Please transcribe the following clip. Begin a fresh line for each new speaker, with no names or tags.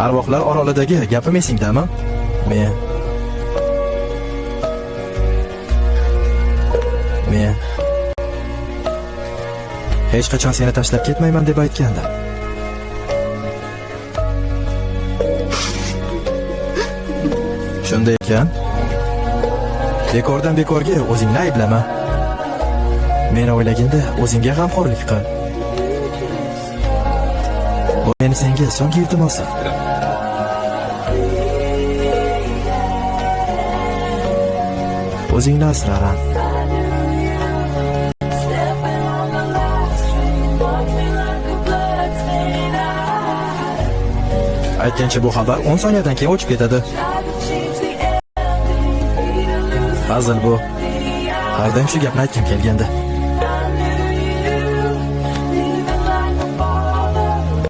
Arvohlar orolidagi gapim esingdami? Men hech qachon seni tashlab ketmayman deb aytgandim. Shunday ekan, bekordan bekorga o'zingni ayblama. Meni o'ylaganda o'zingga g'amxo'rlik qil. Bu meni senga so'nggi iltimosim. O'zingni asra. Aytgancha bu xabar 10 soniyadan keyin o'chib ketadi. Hazil bu. Har doim shu gapni aytgim kelgandi.